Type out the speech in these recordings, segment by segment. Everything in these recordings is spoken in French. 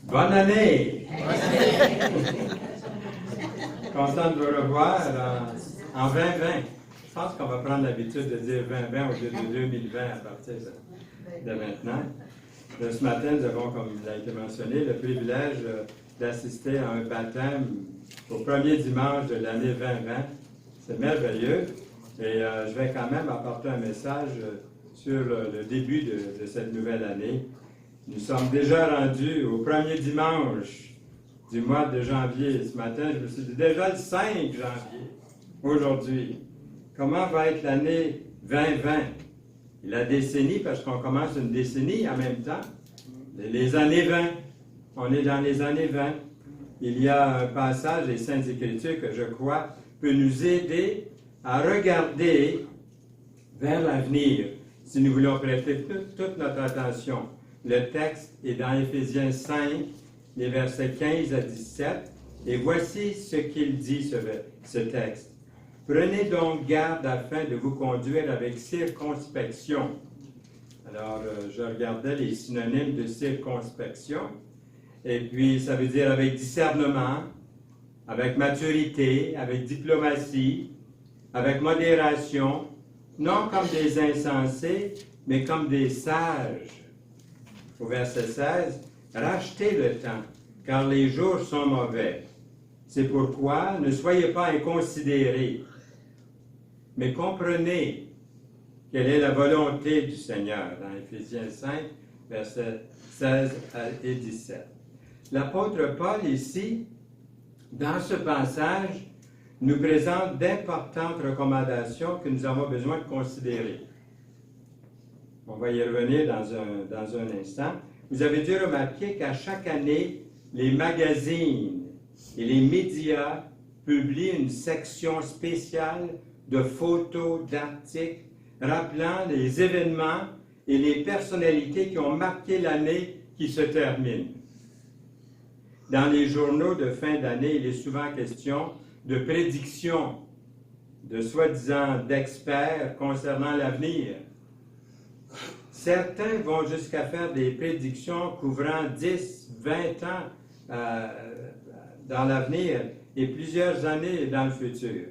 Bonne année! Content de vous revoir en 2020. Je pense qu'on va prendre l'habitude de dire 2020 au lieu de 2020 à partir de maintenant. Ce matin, nous avons, comme il a été mentionné, le privilège d'assister à un baptême au premier dimanche de l'année 2020. C'est merveilleux. Et je vais quand même apporter un message sur le début de cette nouvelle année. Nous sommes déjà rendus au premier dimanche du mois de janvier. Ce matin, je me suis dit déjà le 5 janvier, aujourd'hui. Comment va être l'année 2020? La décennie, parce qu'on commence une décennie en même temps. Les années 20. On est dans les années 20. Il y a un passage des Saintes Écritures que je crois peut nous aider à regarder vers l'avenir, si nous voulons prêter toute notre attention. Le texte est dans Éphésiens 5, les versets 15 à 17, et voici ce qu'il dit, ce texte. « Prenez donc garde afin de vous conduire avec circonspection. » Alors, je regardais les synonymes de circonspection, et puis ça veut dire avec discernement, avec maturité, avec diplomatie, avec modération, non comme des insensés, mais comme des sages. Au verset 16, « Rachetez le temps, car les jours sont mauvais. C'est pourquoi ne soyez pas inconsidérés, mais comprenez quelle est la volonté du Seigneur. » Dans Éphésiens 5, versets 16 et 17. L'apôtre Paul, ici, dans ce passage, nous présente d'importantes recommandations que nous avons besoin de considérer. On va y revenir dans un instant. Vous avez dû remarquer qu'à chaque année, les magazines et les médias publient une section spéciale de photos, d'articles, rappelant les événements et les personnalités qui ont marqué l'année qui se termine. Dans les journaux de fin d'année, il est souvent question de prédictions, de soi-disant d'experts concernant l'avenir. Certains vont jusqu'à faire des prédictions couvrant 10, 20 ans dans l'avenir et plusieurs années dans le futur.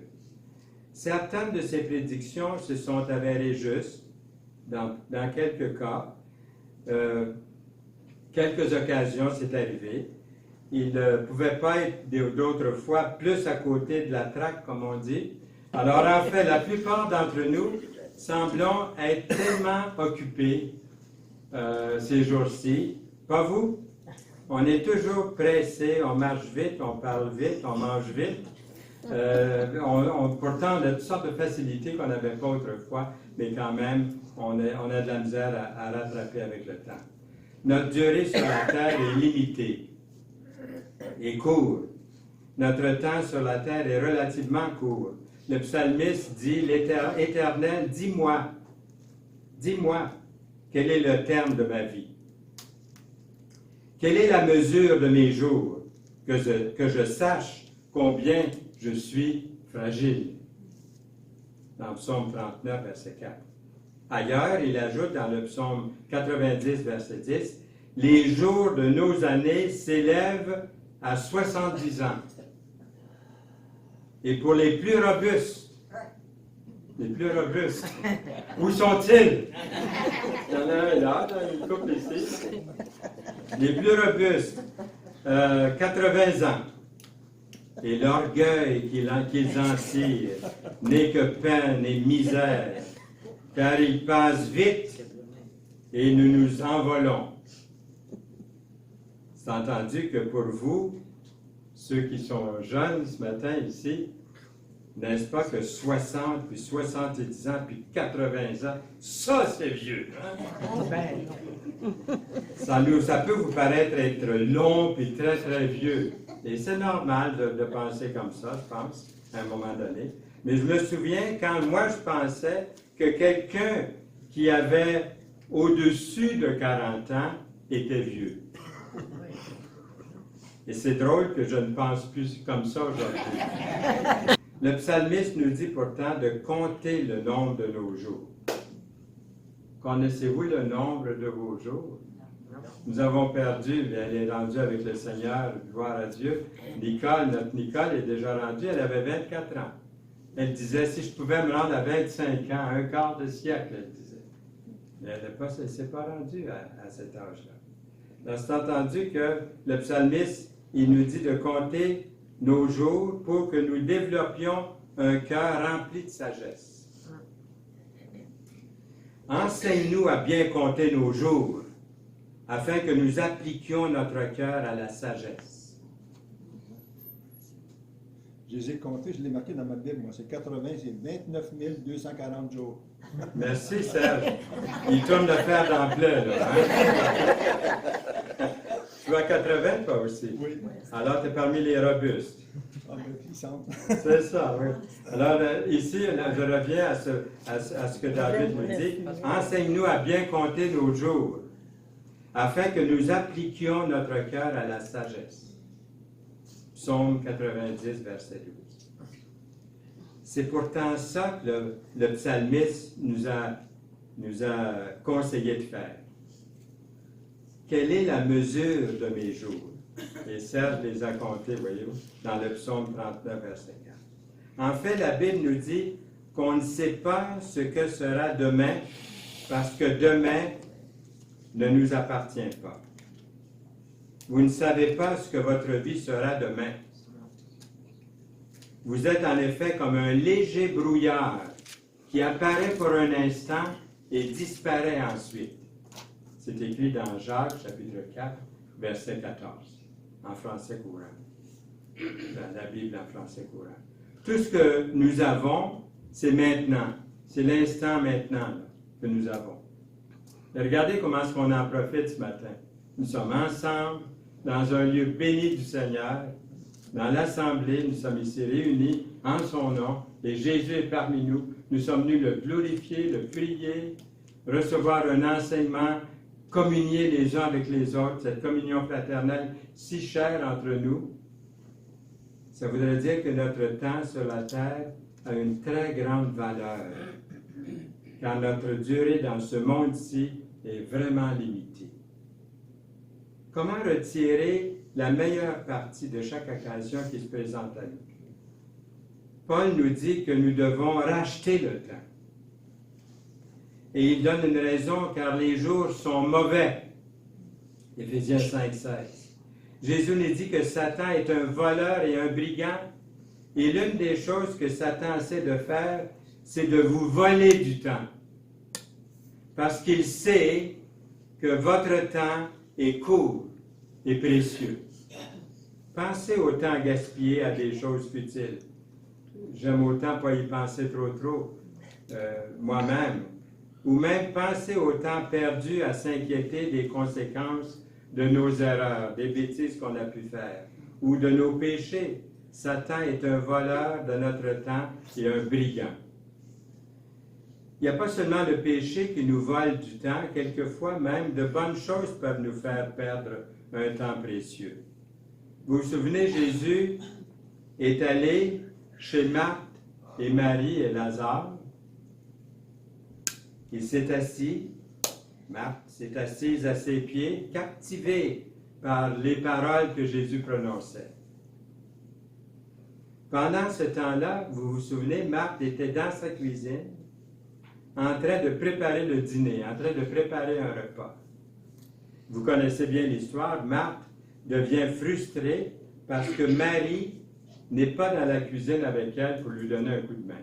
Certaines de ces prédictions se sont avérées justes dans quelques cas. Quelques occasions, c'est arrivé. Il ne pouvait pas être d'autres fois plus à côté de la traque, comme on dit. Alors, en fait, la plupart d'entre nous semblons être tellement occupés ces jours-ci. Pas vous? On est toujours pressés, on marche vite, on parle vite, on mange vite. Pourtant, on a toutes sortes de facilités qu'on n'avait pas autrefois, mais quand même, on a de la misère à rattraper avec le temps. Notre durée sur la Terre est limitée et court. Notre temps sur la terre est relativement court. Le psalmiste dit, l'Éternel, dis-moi, quel est le terme de ma vie? Quelle est la mesure de mes jours? Que je sache combien je suis fragile. Dans le psaume 39, verset 4. Ailleurs, il ajoute dans le psaume 90, verset 10, « Les jours de nos années s'élèvent à 70 ans. Et pour les plus robustes, où sont-ils? Il y en a un là, dans une couple ici. Les plus robustes, 80 ans. Et l'orgueil qu'ils en tirent n'est que peine et misère, car ils passent vite et nous nous envolons. C'est entendu que pour vous, ceux qui sont jeunes ce matin ici, n'est-ce pas que 60, puis 70 ans, puis 80 ans, ça c'est vieux. Hein? Ça peut vous paraître être long, puis très très vieux. Et c'est normal de penser comme ça, je pense, à un moment donné. Mais je me souviens quand moi je pensais que quelqu'un qui avait au-dessus de 40 ans était vieux. Et c'est drôle que je ne pense plus comme ça aujourd'hui. Le psalmiste nous dit pourtant de compter le nombre de nos jours. Connaissez-vous le nombre de vos jours? Nous avons perdu, elle est rendue avec le Seigneur, gloire à Dieu. Nicole, notre Nicole est déjà rendue, elle avait 24 ans. Elle disait, si je pouvais me rendre à 25 ans, un quart de siècle, elle disait. Mais elle ne s'est pas rendue à cet âge-là. Alors, c'est entendu que le psalmiste, il nous dit de compter nos jours pour que nous développions un cœur rempli de sagesse. Enseigne-nous à bien compter nos jours, afin que nous appliquions notre cœur à la sagesse. Je les ai comptés, je l'ai marqué dans ma Bible, moi. C'est 80, c'est 29 240 jours. Merci, Serge. Il tourne le fer dans le bleu, là. Hein? Tu vas à 80, toi aussi? Oui. Alors, tu es parmi les robustes. Ah, ben, il semble. C'est ça, oui. Alors, ici, je reviens à ce que David nous dit. Enseigne-nous à bien compter nos jours, afin que nous appliquions notre cœur à la sagesse. Psaume 90, verset 12. C'est pourtant ça que le psalmiste nous a conseillé de faire. Quelle est la mesure de mes jours? Et Serge les a comptés, voyez-vous, dans le psaume 39, verset 4. En fait, la Bible nous dit qu'on ne sait pas ce que sera demain, parce que demain ne nous appartient pas. Vous ne savez pas ce que votre vie sera demain. Vous êtes en effet comme un léger brouillard qui apparaît pour un instant et disparaît ensuite. C'est écrit dans Jacques, chapitre 4, verset 14, en français courant. Dans la Bible en français courant. Tout ce que nous avons, c'est maintenant. C'est l'instant maintenant là, que nous avons. Et regardez comment est-ce qu'on en profite ce matin. Nous sommes ensemble, dans un lieu béni du Seigneur, dans l'Assemblée, nous sommes ici réunis en son nom, et Jésus est parmi nous. Nous sommes venus le glorifier, le prier, recevoir un enseignement, communier les uns avec les autres, cette communion fraternelle si chère entre nous. Ça voudrait dire que notre temps sur la terre a une très grande valeur, car notre durée dans ce monde-ci est vraiment limitée. Comment retirer la meilleure partie de chaque occasion qui se présente à nous? Paul nous dit que nous devons racheter le temps. Et il donne une raison, car les jours sont mauvais. Éphésiens 5, 16. Jésus nous dit que Satan est un voleur et un brigand. Et l'une des choses que Satan essaie de faire, c'est de vous voler du temps. Parce qu'il sait que votre temps est court et précieux. Pensez au temps gaspillé à des choses futiles. J'aime autant pas y penser trop, moi-même. Ou même penser au temps perdu à s'inquiéter des conséquences de nos erreurs, des bêtises qu'on a pu faire, ou de nos péchés. Satan est un voleur de notre temps et un brigand. Il n'y a pas seulement le péché qui nous vole du temps, quelquefois même de bonnes choses peuvent nous faire perdre un temps précieux. Vous vous souvenez, Jésus est allé chez Marthe et Marie et Lazare. Il s'est assis, Marthe s'est assise à ses pieds, captivée par les paroles que Jésus prononçait. Pendant ce temps-là, vous vous souvenez, Marthe était dans sa cuisine, en train de préparer le dîner, en train de préparer un repas. Vous connaissez bien l'histoire, Marthe devient frustrée parce que Marie n'est pas dans la cuisine avec elle pour lui donner un coup de main.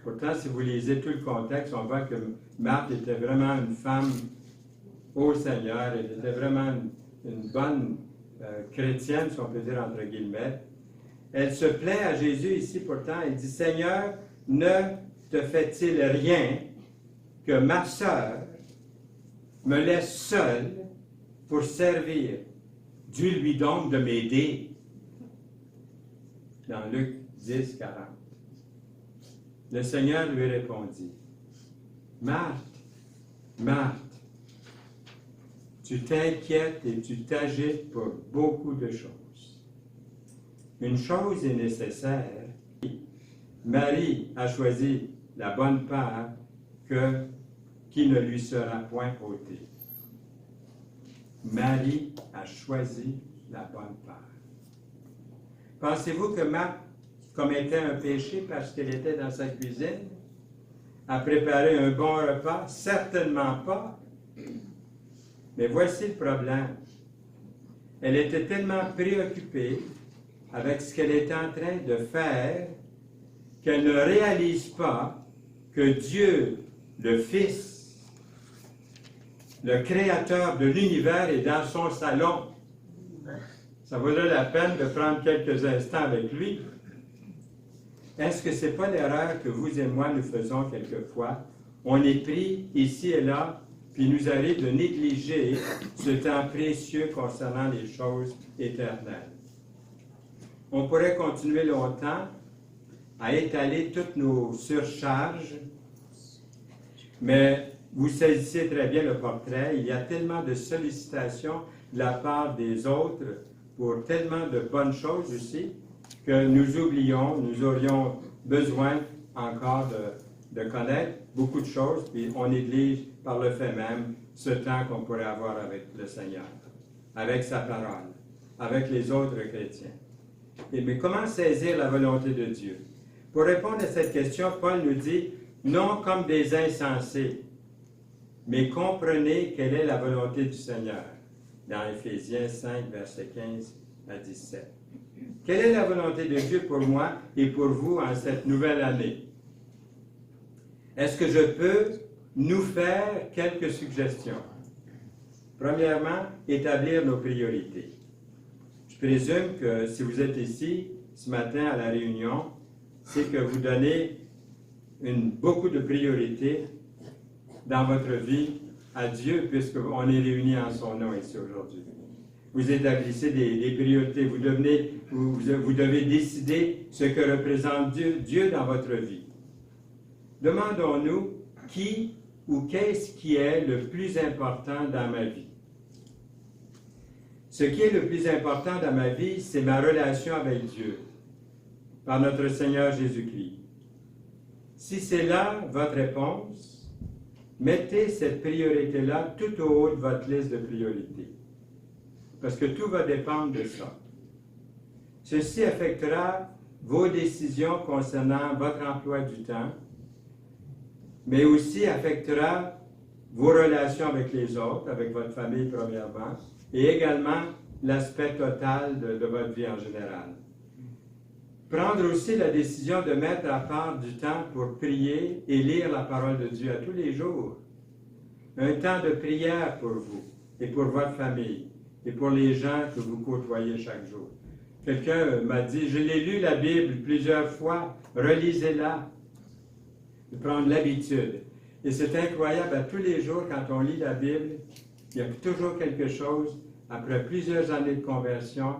Pourtant, si vous lisez tout le contexte, on voit que Marthe était vraiment une femme au Seigneur, elle était vraiment une bonne chrétienne, si on peut dire entre guillemets. Elle se plaint à Jésus ici pourtant, elle dit, « Seigneur, ne te fait-il rien que ma sœur me laisse seule pour servir? Dis-lui donc de m'aider. » Dans Luc 10, 40. Le Seigneur lui répondit, « Marthe, Marthe, tu t'inquiètes et tu t'agites pour beaucoup de choses. Une chose est nécessaire. Marie a choisi la bonne part qui ne lui sera point ôtée. » Marie a choisi la bonne part. Pensez-vous que Marthe commettait un péché parce qu'elle était dans sa cuisine, a préparé un bon repas? Certainement pas. Mais voici le problème. Elle était tellement préoccupée avec ce qu'elle était en train de faire qu'elle ne réalise pas que Dieu, le Fils, le Créateur de l'univers, est dans son salon. Ça vaudrait la peine de prendre quelques instants avec lui. Est-ce que ce n'est pas l'erreur que vous et moi nous faisons quelquefois? On est pris ici et là, puis il nous arrive de négliger ce temps précieux concernant les choses éternelles. On pourrait continuer longtemps à étaler toutes nos surcharges, mais vous saisissez très bien le portrait. Il y a tellement de sollicitations de la part des autres pour tellement de bonnes choses aussi, que nous oublions, nous aurions besoin encore de connaître beaucoup de choses, puis on néglige par le fait même ce temps qu'on pourrait avoir avec le Seigneur, avec sa parole, avec les autres chrétiens. Mais comment saisir la volonté de Dieu? Pour répondre à cette question, Paul nous dit, non comme des insensés, mais comprenez quelle est la volonté du Seigneur, dans Éphésiens 5, versets 15 à 17. Quelle est la volonté de Dieu pour moi et pour vous en cette nouvelle année? Est-ce que je peux nous faire quelques suggestions? Premièrement, établir nos priorités. Je présume que si vous êtes ici ce matin à la réunion, c'est que vous donnez beaucoup de priorités dans votre vie à Dieu, puisqu'on est réunis en son nom ici aujourd'hui. Vous établissez des priorités, vous devez décider ce que représente Dieu dans votre vie. Demandons-nous qui ou qu'est-ce qui est le plus important dans ma vie. Ce qui est le plus important dans ma vie, c'est ma relation avec Dieu, par notre Seigneur Jésus-Christ. Si c'est là votre réponse, mettez cette priorité-là tout au haut de votre liste de priorités. Parce que tout va dépendre de ça. Ceci affectera vos décisions concernant votre emploi du temps, mais aussi affectera vos relations avec les autres, avec votre famille premièrement, et également l'aspect total de votre vie en général. Prendre aussi la décision de mettre à part du temps pour prier et lire la parole de Dieu à tous les jours. Un temps de prière pour vous et pour votre famille et pour les gens que vous côtoyez chaque jour. Quelqu'un m'a dit, je l'ai lu la Bible plusieurs fois, relisez-la. De prendre l'habitude. Et c'est incroyable, à tous les jours, quand on lit la Bible, il y a toujours quelque chose, après plusieurs années de conversion.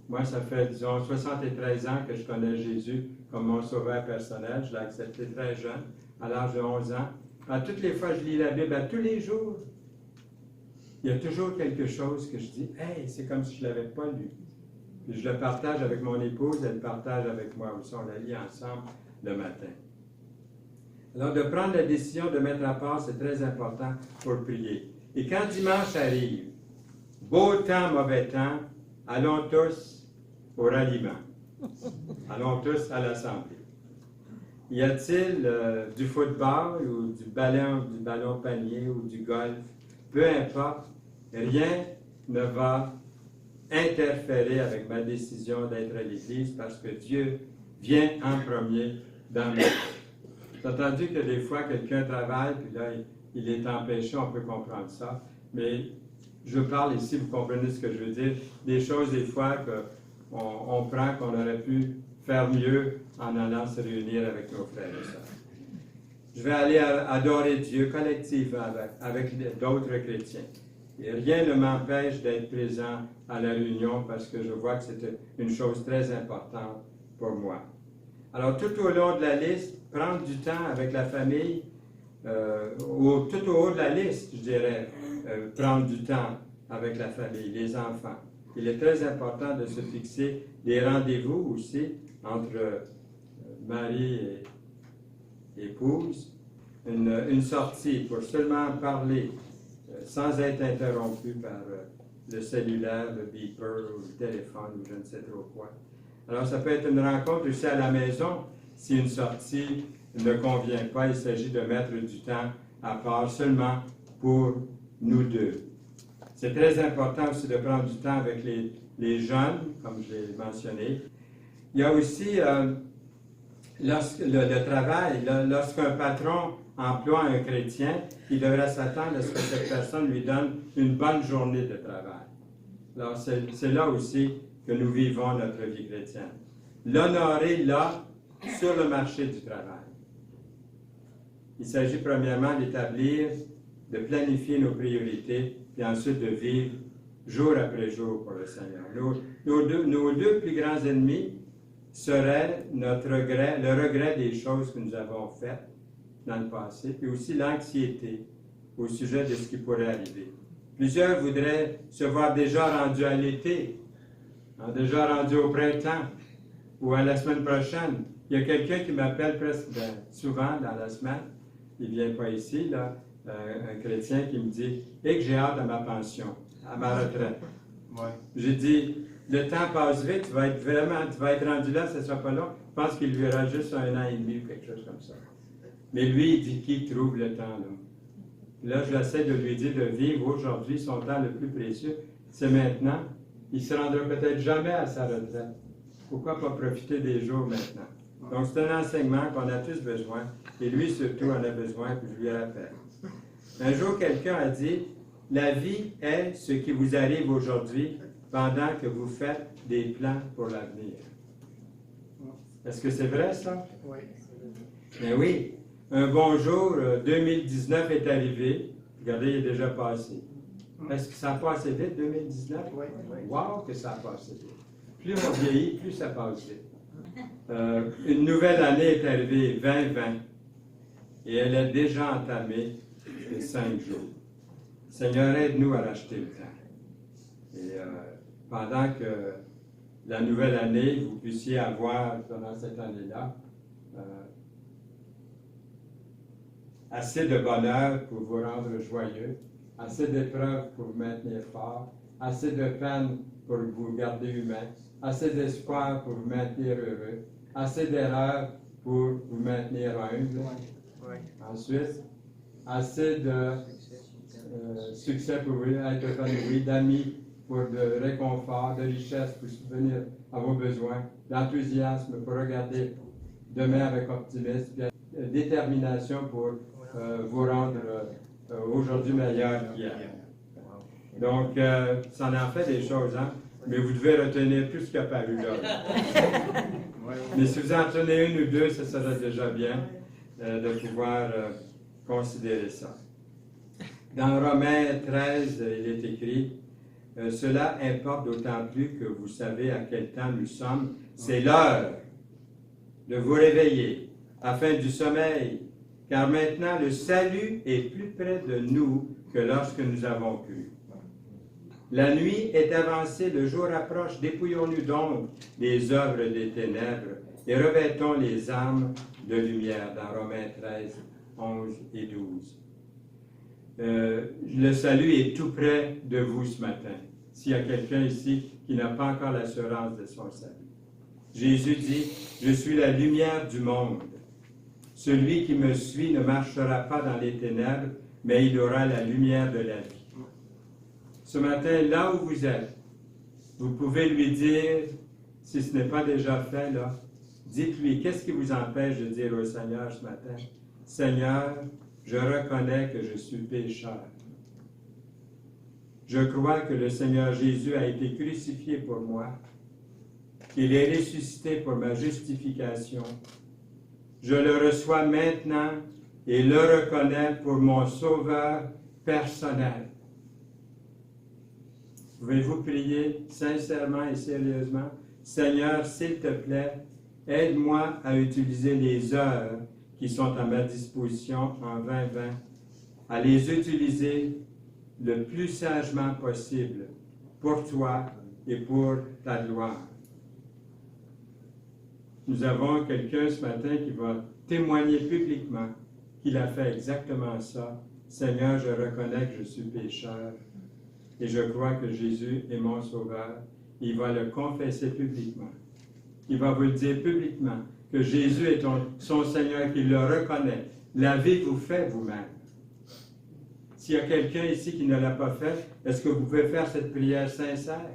Moi, ça fait, disons, 73 ans que je connais Jésus comme mon sauveur personnel. Je l'ai accepté très jeune, à l'âge de 11 ans. À toutes les fois que je lis la Bible, à tous les jours, il y a toujours quelque chose que je dis, « Hey, c'est comme si je ne l'avais pas lu. » Puis je le partage avec mon épouse, elle le partage avec moi aussi. On la lit ensemble le matin. Alors, de prendre la décision de mettre à part, c'est très important pour prier. Et quand dimanche arrive, beau temps, mauvais temps, allons tous au ralliement. Allons tous à l'Assemblée. Y a-t-il du football ou du ballon panier ou du golf? Peu importe, rien ne va interférer avec ma décision d'être à l'Église parce que Dieu vient en premier dans ma vie. J'ai entendu que des fois, quelqu'un travaille, puis là, il est empêché, on peut comprendre ça. Mais je parle ici, vous comprenez ce que je veux dire, des choses des fois qu'on prend, qu'on aurait pu faire mieux en allant se réunir avec nos frères et sœurs. Je vais aller adorer Dieu collectivement avec d'autres chrétiens. Et rien ne m'empêche d'être présent à la réunion parce que je vois que c'est une chose très importante pour moi. Alors, tout au long de la liste, prendre du temps avec la famille, tout au haut de la liste, je dirais, prendre du temps avec la famille, les enfants. Il est très important de se fixer des rendez-vous aussi entre mari et épouse, une sortie pour seulement parler sans être interrompu par le cellulaire, le beeper ou le téléphone ou je ne sais trop quoi. Alors, ça peut être une rencontre aussi à la maison. Si une sortie ne convient pas, il s'agit de mettre du temps à part seulement pour nous deux. C'est très important aussi de prendre du temps avec les jeunes, comme je l'ai mentionné. Il y a aussi le travail. Lorsqu'un patron emploie un chrétien, il devrait s'attendre à ce que cette personne lui donne une bonne journée de travail. Alors, c'est là aussi que nous vivons notre vie chrétienne. L'honorer là, sur le marché du travail. Il s'agit premièrement d'établir, de planifier nos priorités, et ensuite de vivre jour après jour pour le Seigneur. Nos deux plus grands ennemis seraient le regret des choses que nous avons faites dans le passé, puis aussi l'anxiété au sujet de ce qui pourrait arriver. Plusieurs voudraient se voir déjà rendus à l'été, déjà rendus au printemps ou à la semaine prochaine. Il y a quelqu'un qui m'appelle presque souvent dans la semaine, il ne vient pas ici, là, un chrétien qui me dit « Et que j'ai hâte à ma pension, à ma retraite. Ouais. » J'ai dit « Le temps passe vite, tu vas être rendu là, ça ne sera pas long. » Je pense qu'il lui aura juste 1 an et demi ou quelque chose comme ça. Mais lui, il dit qu'il trouve le temps là. Là, j'essaie de lui dire de vivre aujourd'hui son temps le plus précieux. C'est maintenant. Il ne se rendra peut-être jamais à sa retraite. Pourquoi pas profiter des jours maintenant? Donc, c'est un enseignement qu'on a tous besoin, et lui surtout en a besoin, puis je lui rappelle. Un jour, quelqu'un a dit, « La vie est ce qui vous arrive aujourd'hui pendant que vous faites des plans pour l'avenir. » Est-ce que c'est vrai, ça? Oui. Ben oui. Un bon jour, 2019 est arrivé. Regardez, il est déjà passé. Est-ce que ça a passé vite, 2019? Oui. Wow, que ça a passé vite. Plus on vieillit, plus ça passe vite. Une nouvelle année est arrivée, 2020, et elle a déjà entamé les 5 jours. Seigneur, aide-nous à racheter le temps. Et pendant que la nouvelle année, vous puissiez avoir, pendant cette année-là, assez de bonheur pour vous rendre joyeux, assez d'épreuves pour vous maintenir fort, assez de peine pour vous garder humain, assez d'espoir pour vous maintenir heureux, assez d'erreurs pour vous maintenir humble. Ensuite, assez de succès pour vous être épanoui, d'amis pour de réconfort, de richesse pour subvenir à vos besoins, d'enthousiasme pour regarder demain avec optimisme, puis détermination pour vous rendre aujourd'hui meilleur qu'hier. Donc, ça en fait des choses, hein? Mais vous devez retenir tout ce qui a paru là. Mais si vous en retenez une ou deux, ça serait déjà bien de pouvoir considérer ça. Dans Romains 13, il est écrit « Cela importe d'autant plus que vous savez à quel temps nous sommes. C'est l'heure de vous réveiller, afin du sommeil, car maintenant le salut est plus près de nous que lorsque nous avons cru. La nuit est avancée, le jour approche, dépouillons-nous donc des œuvres des ténèbres et revêtons les armes de lumière. » Dans Romains 13, 11 et 12. Le salut est tout près de vous ce matin, s'il y a quelqu'un ici qui n'a pas encore l'assurance de son salut. Jésus dit, « Je suis la lumière du monde. Celui qui me suit ne marchera pas dans les ténèbres, mais il aura la lumière de la vie. » Ce matin, là où vous êtes, vous pouvez lui dire, si ce n'est pas déjà fait, là, dites-lui, qu'est-ce qui vous empêche de dire au Seigneur ce matin, « Seigneur, je reconnais que je suis pécheur. Je crois que le Seigneur Jésus a été crucifié pour moi, qu'il est ressuscité pour ma justification. Je le reçois maintenant et le reconnais pour mon sauveur personnel. » Pouvez-vous prier sincèrement et sérieusement? Seigneur, s'il te plaît, aide-moi à utiliser les heures qui sont à ma disposition en 2020, à les utiliser le plus sagement possible pour toi et pour ta gloire. Nous avons quelqu'un ce matin qui va témoigner publiquement qu'il a fait exactement ça Seigneur, je reconnais que je suis pécheur et je crois que Jésus est mon sauveur. Il va le confesser publiquement. Il va vous le dire publiquement que Jésus est son Seigneur, qu'il le reconnaît. L'avez-vous fait vous-même? S'il y a quelqu'un ici qui ne l'a pas fait, est-ce que vous pouvez faire cette prière sincère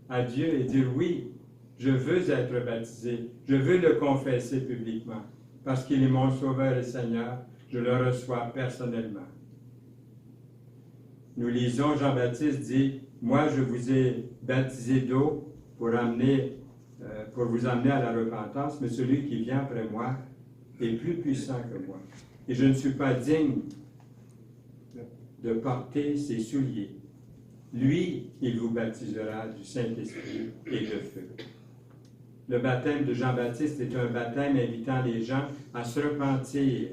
à Dieu et dire oui, je veux être baptisé, je veux le confesser publiquement, parce qu'il est mon Sauveur et Seigneur, je le reçois personnellement. Nous lisons, Jean-Baptiste dit, moi je vous ai baptisé d'eau pour vous amener à la repentance, mais celui qui vient après moi est plus puissant que moi. Et je ne suis pas digne de porter ses souliers. Lui, il vous baptisera du Saint-Esprit et de feu. Le baptême de Jean-Baptiste est un baptême invitant les gens à se repentir,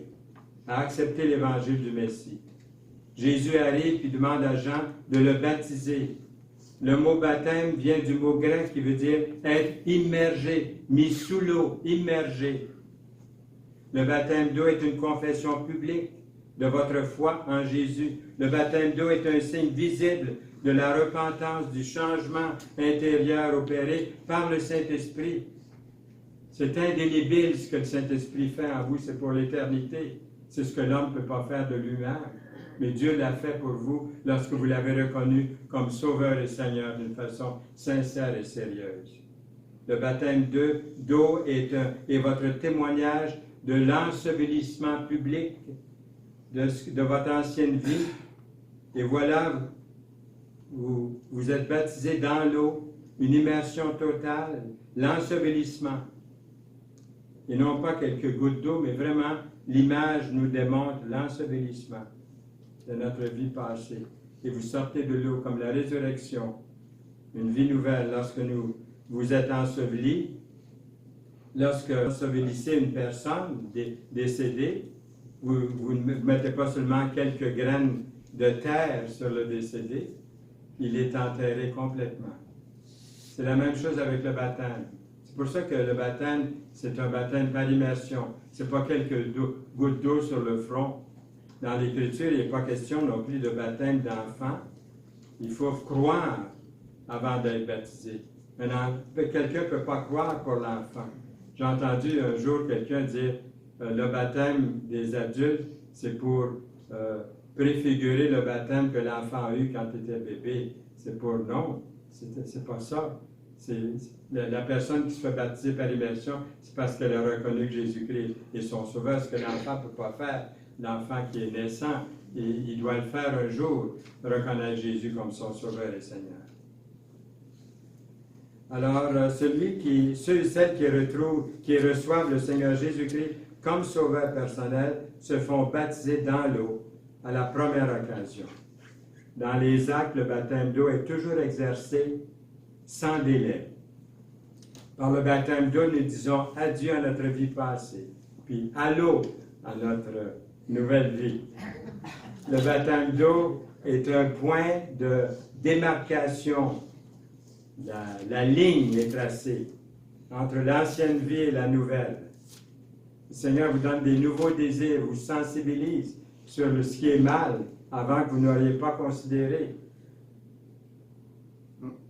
à accepter l'évangile du Messie. Jésus arrive et demande à Jean de le baptiser. Le mot baptême vient du mot grec qui veut dire être immergé, mis sous l'eau, immergé. Le baptême d'eau est une confession publique de votre foi en Jésus. Le baptême d'eau est un signe visible de la repentance, du changement intérieur opéré par le Saint-Esprit. C'est indélébile ce que le Saint-Esprit fait en vous, c'est pour l'éternité. C'est ce que l'homme ne peut pas faire de lui-même. Mais Dieu l'a fait pour vous lorsque vous l'avez reconnu comme Sauveur et Seigneur d'une façon sincère et sérieuse. Le baptême d'eau est votre témoignage de l'ensevelissement public de votre ancienne vie. Et voilà, vous êtes baptisé dans l'eau, une immersion totale, l'ensevelissement. Et non pas quelques gouttes d'eau, mais vraiment, l'image nous démontre l'ensevelissement de notre vie passée. Et vous sortez de l'eau comme la résurrection, une vie nouvelle lorsque vous êtes ensevelis. Lorsque vous ensevelissez une personne décédée, vous ne mettez pas seulement quelques graines de terre sur le décédé, il est enterré complètement. C'est la même chose avec le baptême. C'est pour ça que le baptême, c'est un baptême par immersion. Ce n'est pas quelques gouttes d'eau sur le front. Dans l'Écriture, il n'est pas question non plus de baptême d'enfant. Il faut croire avant d'être baptisé. Maintenant, quelqu'un ne peut pas croire pour l'enfant. J'ai entendu un jour quelqu'un dire le baptême des adultes, c'est pour préfigurer le baptême que l'enfant a eu quand il était bébé. C'est pour non, c'est pas ça. La personne qui se fait baptiser par immersion, c'est parce qu'elle a reconnu que Jésus-Christ est son sauveur, ce que l'enfant ne peut pas faire. L'enfant qui est naissant, il doit le faire un jour, reconnaître Jésus comme son sauveur et Seigneur. Alors, ceux et celles qui reçoivent le Seigneur Jésus-Christ comme sauveur personnel se font baptiser dans l'eau à la première occasion. Dans les actes, le baptême d'eau est toujours exercé sans délai. Par le baptême d'eau, nous disons adieu à notre vie passée, puis allô à notre nouvelle vie. Le baptême d'eau est un point de démarcation. La ligne est tracée entre l'ancienne vie et la nouvelle. Le Seigneur vous donne des nouveaux désirs, vous sensibilise sur ce qui est mal avant que vous n'auriez pas considéré.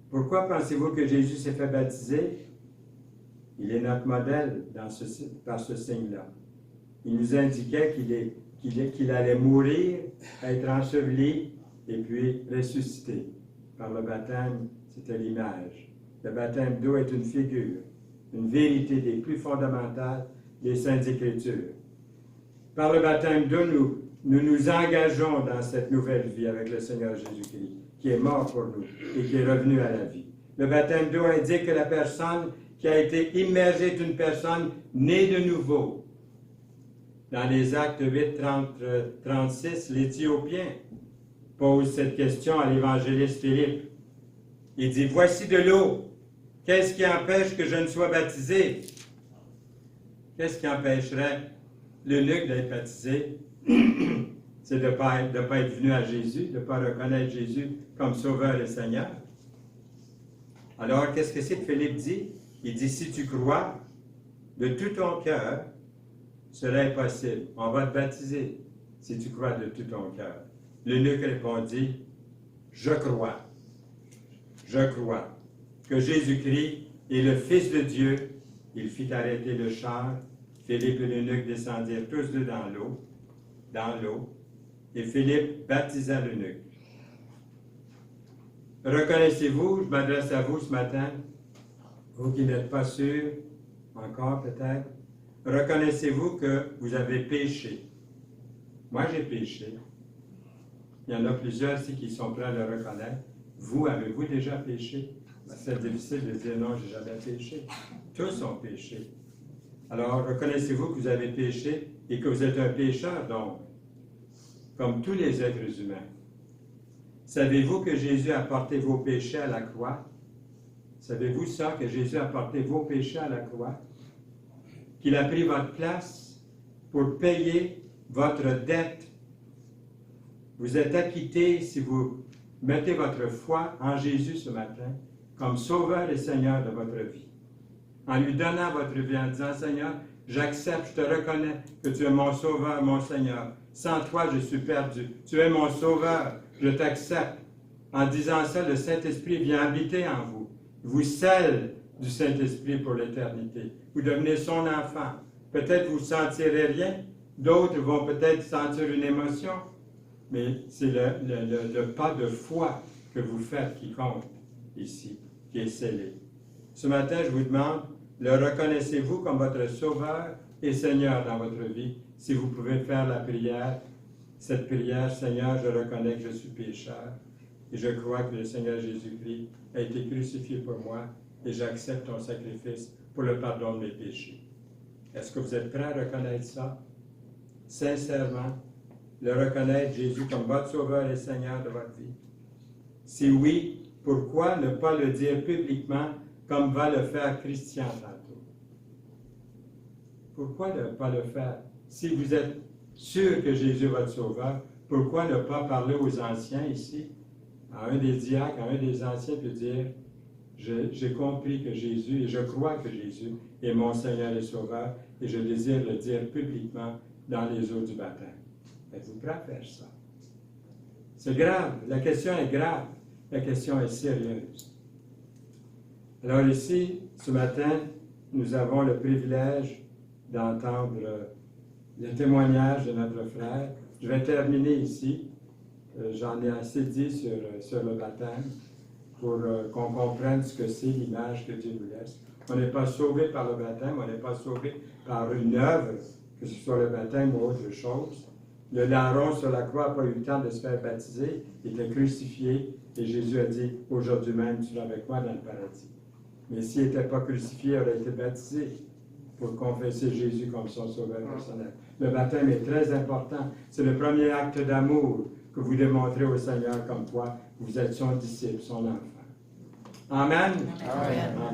Pourquoi pensez-vous que Jésus s'est fait baptiser? Il est notre modèle par ce signe-là. Il nous indiquait qu'il allait mourir, être enseveli et puis ressusciter. Par le baptême, c'était l'image. Le baptême d'eau est une figure, une vérité des plus fondamentales des Saintes Écritures. Par le baptême d'eau, nous engageons dans cette nouvelle vie avec le Seigneur Jésus-Christ, qui est mort pour nous et qui est revenu à la vie. Le baptême d'eau indique que la personne qui a été immergée est une personne née de nouveau. Dans les Actes 8, 36, l'Éthiopien pose cette question à l'évangéliste Philippe. Il dit, « Voici de l'eau. Qu'est-ce qui empêche que je ne sois baptisé? » Qu'est-ce qui empêcherait l'eunuque d'être baptisé? C'est de ne pas être venu à Jésus, de ne pas reconnaître Jésus comme Sauveur et Seigneur. Alors, qu'est-ce que c'est que Philippe dit? Il dit, si tu crois de tout ton cœur, cela est possible. On va te baptiser. si tu crois de tout ton cœur. L'eunuque répondit, je crois que Jésus-Christ est le Fils de Dieu. Il fit arrêter le char. Philippe et l'eunuque descendirent tous deux dans l'eau, et Philippe baptisa l'eunuque. Reconnaissez-vous, je m'adresse à vous ce matin, vous qui n'êtes pas sûrs, encore peut-être, reconnaissez-vous que vous avez péché. Moi, j'ai péché. Il y en a plusieurs ici qui sont prêts à le reconnaître. Vous, avez-vous déjà péché? C'est difficile de dire non, j'ai jamais péché. Tous ont péché. Alors, reconnaissez-vous que vous avez péché et que vous êtes un pécheur, donc, comme tous les êtres humains. Savez-vous que Jésus a porté vos péchés à la croix? Savez-vous ça, que Jésus a porté vos péchés à la croix? Qu'il a pris votre place pour payer votre dette. Vous êtes acquitté si vous mettez votre foi en Jésus ce matin comme Sauveur et Seigneur de votre vie. En lui donnant votre vie, en disant, Seigneur, j'accepte, je te reconnais que tu es mon Sauveur, mon Seigneur. Sans toi, je suis perdu. Tu es mon Sauveur, je t'accepte. En disant ça, le Saint-Esprit vient habiter en vous. Vous scelle du Saint-Esprit pour l'éternité. Vous devenez son enfant. Peut-être vous ne sentirez rien, d'autres vont peut-être sentir une émotion, mais c'est le pas de foi que vous faites qui compte ici, qui est scellé. Ce matin, je vous demande, le reconnaissez-vous comme votre Sauveur et Seigneur dans votre vie? Si vous pouvez faire la prière, cette prière, Seigneur, je reconnais que je suis pécheur et je crois que le Seigneur Jésus-Christ a été crucifié pour moi et j'accepte ton sacrifice pour le pardon de mes péchés. Est-ce que vous êtes prêts à reconnaître ça? Sincèrement, le reconnaître Jésus comme votre Sauveur et Seigneur de votre vie? Si oui, pourquoi ne pas le dire publiquement comme va le faire Christian tantôt? Pourquoi ne pas le faire? Si vous êtes sûr que Jésus est votre Sauveur, pourquoi ne pas parler aux anciens ici, à un des diacres, à un des anciens, puis dire, j'ai compris que Jésus, et je crois que Jésus est mon Seigneur et Sauveur, et je désire le dire publiquement dans les eaux du baptême. Êtes-vous prêts à faire ça? C'est grave, la question est grave, la question est sérieuse. Alors ici, ce matin, nous avons le privilège d'entendre le témoignage de notre frère. Je vais terminer ici. J'en ai assez dit sur le baptême pour qu'on comprenne ce que c'est l'image que Dieu nous laisse. On n'est pas sauvé par le baptême, on n'est pas sauvé par une œuvre, que ce soit le baptême ou autre chose. Le larron sur la croix n'a pas eu le temps de se faire baptiser, il était crucifié, et Jésus a dit, aujourd'hui même, tu seras avec moi dans le paradis. Mais s'il n'était pas crucifié, il aurait été baptisé pour confesser Jésus comme son sauveur personnel. Le baptême est très important. C'est le premier acte d'amour que vous démontrez au Seigneur comme quoi vous êtes son disciple, son enfant. Amen. Amen.